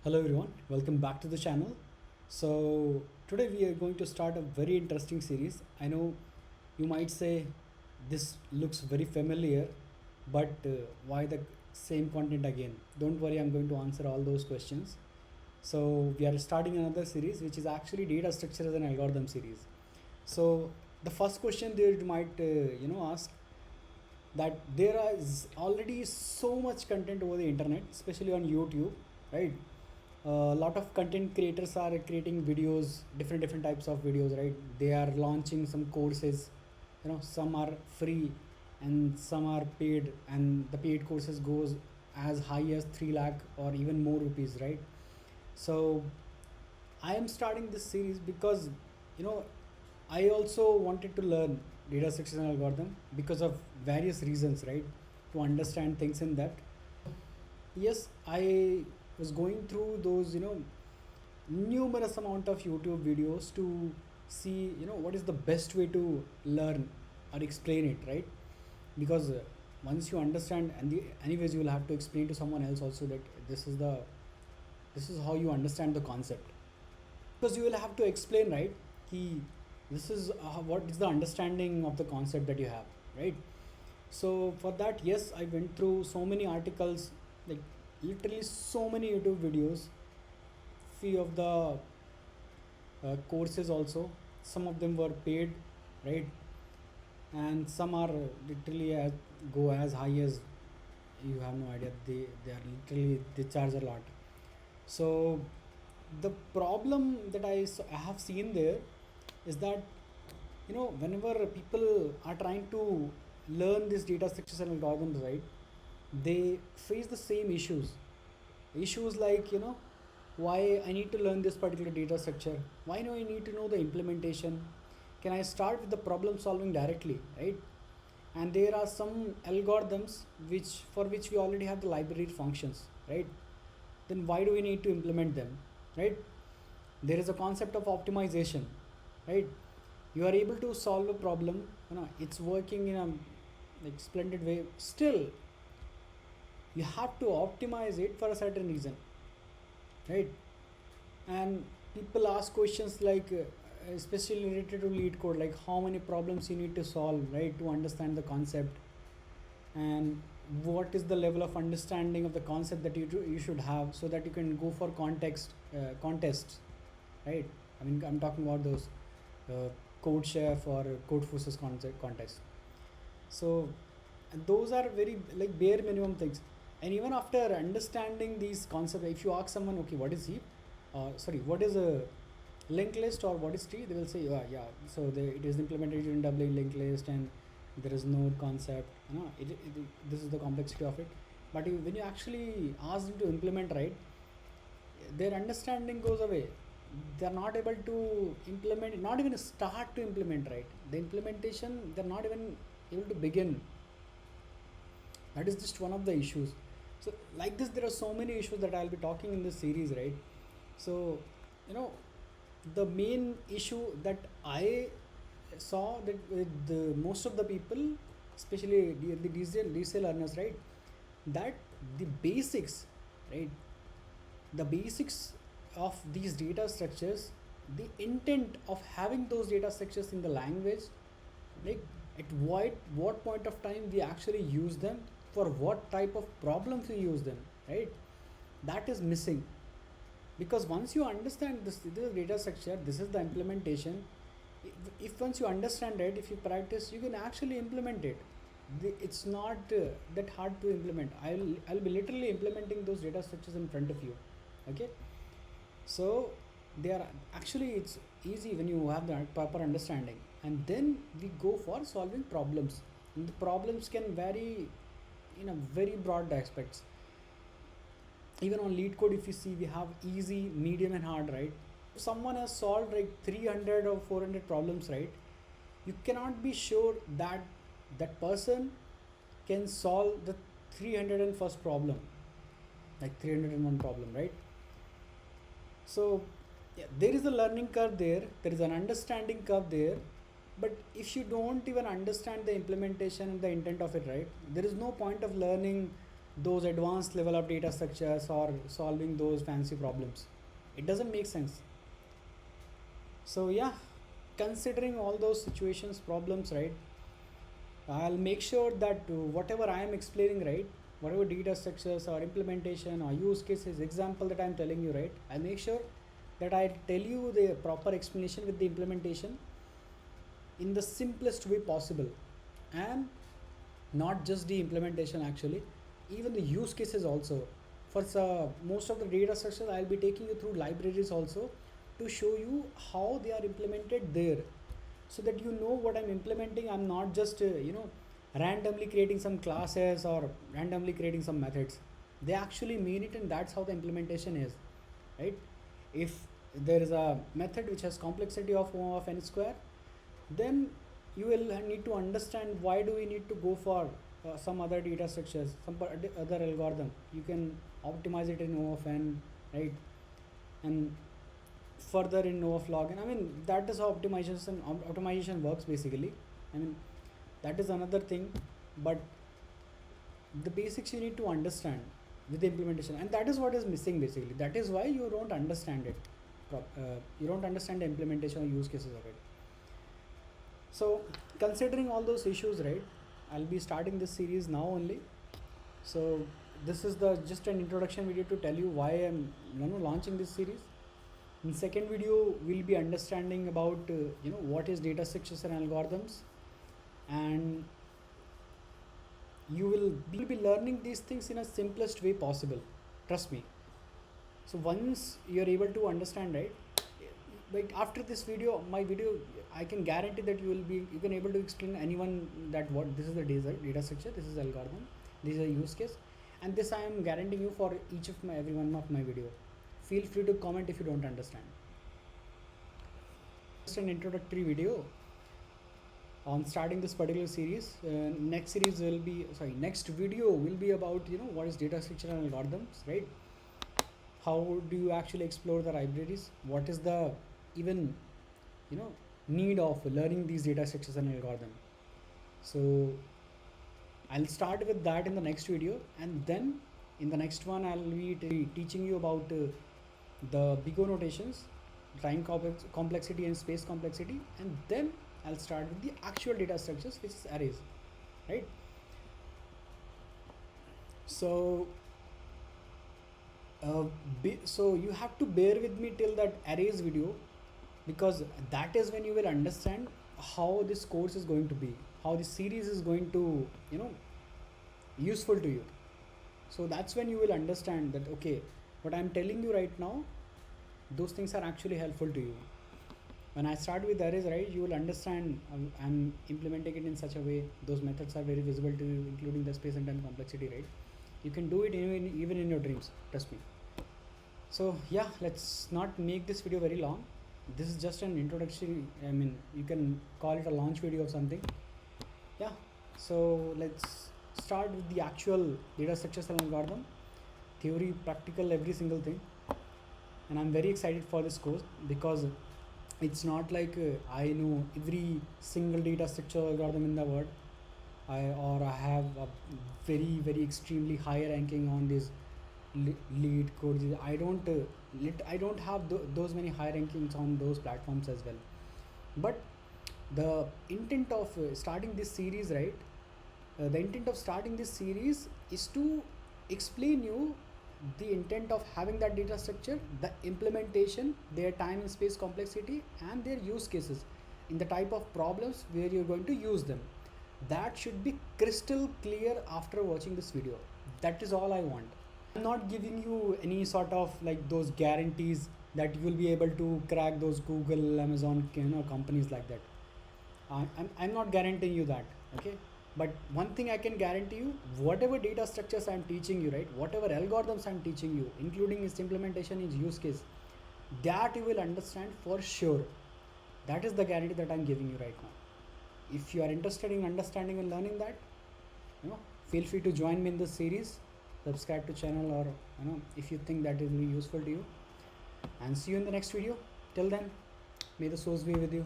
Hello everyone, welcome back to the channel. So today we are going to start a very interesting series. I know you might say this looks very familiar, but why the same content again? Don't worry, I'm going to answer all those questions. So we are starting another series which is actually data structure as an algorithm series. So the first question there you might ask that there is already so much content over the internet, especially on YouTube, right? A lot of content creators are creating videos, different types of videos, right? They are launching some courses, some are free and some are paid, and the paid courses goes as high as 3 lakh or even more rupees, right? So I am starting this series because you know I also wanted to learn data structure and algorithm because of various reasons, right? To understand things in depth. Yes, I was going through those, numerous amount of YouTube videos to see, what is the best way to learn or explain it, right? Because once you understand, and anyways, you will have to explain to someone else also that this is how you understand the concept, because you will have to explain, right? He, this is what is the understanding of the concept that you have, right? So for that, yes, I went through so many articles, like literally so many YouTube videos, few of the courses also. Some of them were paid, right? And some are literally go as high as you have no idea. They are literally, they charge a lot. So the problem that I have seen there is that whenever people are trying to learn this data structures and algorithms, right, they face the same issues like why I need to learn this particular data structure, why do I need to know the implementation, can I start with the problem solving directly, right? And there are some algorithms for which we already have the library functions, right? Then why do we need to implement them, right? There is a concept of optimization, right? You are able to solve a problem, it's working in a like splendid way, still you have to optimize it for a certain reason, right? And people ask questions like especially related to lead code, like how many problems you need to solve, right, to understand the concept, and what is the level of understanding of the concept that you should have so that you can go for contests, right? I mean, I'm talking about those uh, code chef or code forces contest. So those are very like bare minimum things. And even after understanding these concepts, if you ask someone, okay, what is heap, what is a linked list or what is tree, they will say, yeah, so it is implemented in doubly linked list, and there is node concept, this is the complexity of it. But when you actually ask them to implement, right, their understanding goes away. They're not able to implement, not even start to implement, right? The implementation, they're not even able to begin. That is just one of the issues. So like this, there are so many issues that I'll be talking in this series, right? So you know the main issue that I saw, that with most of the people, especially the DSA learners, right, that the basics, right, the basics of these data structures, the intent of having those data structures in the language, like at what point of time we actually use them, for what type of problems we use them, right, that is missing. Because once you understand this data structure, this is the implementation. If once you understand it, if you practice, you can actually implement it. It's not that hard to implement. I'll be literally implementing those data structures in front of you, okay? So they are actually, it's easy when you have the proper understanding, and then we go for solving problems. And the problems can vary in a very broad aspects. Even on lead code, if you see, we have easy, medium and hard, right? If someone has solved like 300 or 400 problems, right, you cannot be sure that that person can solve the 301st problem, like 301 problem, right? So yeah, there is a learning curve there is an understanding curve there. But if you don't even understand the implementation and the intent of it, right, there is no point of learning those advanced level of data structures or solving those fancy problems. It doesn't make sense. So yeah, considering all those situations, problems, right, I'll make sure that whatever I am explaining, right, whatever data structures or implementation or use cases, example that I'm telling you, right, I'll make sure that I tell you the proper explanation with the implementation in the simplest way possible. And not just the implementation, actually, even the use cases also. For most of the data structures, I'll be taking you through libraries also to show you how they are implemented there, so that you know what I'm implementing. I'm not just randomly creating some classes or randomly creating some methods. They actually mean it, and that's how the implementation is, right? If there is a method which has complexity of O of n square, then you will need to understand why do we need to go for some other data structures, some other algorithm. You can optimize it in O of n, right? And further in O of log n. I mean, that is how optimization works basically. I mean, that is another thing, but the basics you need to understand with the implementation, and that is what is missing basically. That is why you don't understand it. You don't understand the implementation or use cases of it. So considering all those issues, right, I'll be starting this series now only. So this is the just an introduction video to tell you why I'm launching this series. In second video, we'll be understanding about what is data structures and algorithms, and you will be learning these things in a simplest way possible. Trust me. So once you're able to understand, right, like after this video, my video, I can guarantee that you can able to explain anyone that what this is the data structure, this is algorithm, this is a use case, and this I am guaranteeing you for each of every one of my video. Feel free to comment if you don't understand. Just an introductory video on starting this particular series. Next video will be about what is data structure and algorithms, right? How do you actually explore the libraries? What is the even need of learning these data structures and algorithm? So I'll start with that in the next video, and then in the next one I'll be teaching you about the big O notations, time complexity and space complexity, and then I'll start with the actual data structures, which is arrays, right? So so you have to bear with me till that arrays video, because that is when you will understand how this course is going to be, how this series is going to useful to you. So that's when you will understand that okay, what I'm telling you right now, those things are actually helpful to you. When I start with arrays, right, you will understand I'm implementing it in such a way, those methods are very visible to you, including the space and time complexity, right? You can do it even in your dreams, trust me. So yeah, let's not make this video very long. This is just an introduction. I mean, you can call it a launch video or something. Yeah, so let's start with the actual data structures and algorithm, theory, practical, every single thing. And I'm very excited for this course, because it's not like I know every single data structure algorithm in the world, I have a very very extremely high ranking on this lead courses. I don't have those many high rankings on those platforms as well. But the intent of starting this series, right, the intent of starting this series is to explain you the intent of having that data structure, the implementation, their time and space complexity, and their use cases in the type of problems where you're going to use them. That should be crystal clear after watching this video. That is all I want. I'm not giving you any sort of like those guarantees that you will be able to crack those Google, Amazon, companies like that. I'm not guaranteeing you that, okay? But one thing I can guarantee you, whatever data structures I'm teaching you, right, whatever algorithms I'm teaching you, including its implementation, its use case, that you will understand for sure. That is the guarantee that I'm giving you right now. If you are interested in understanding and learning that, feel free to join me in this series, subscribe to channel, or if you think that it will be useful to you, and see you in the next video. Till then, may the source be with you.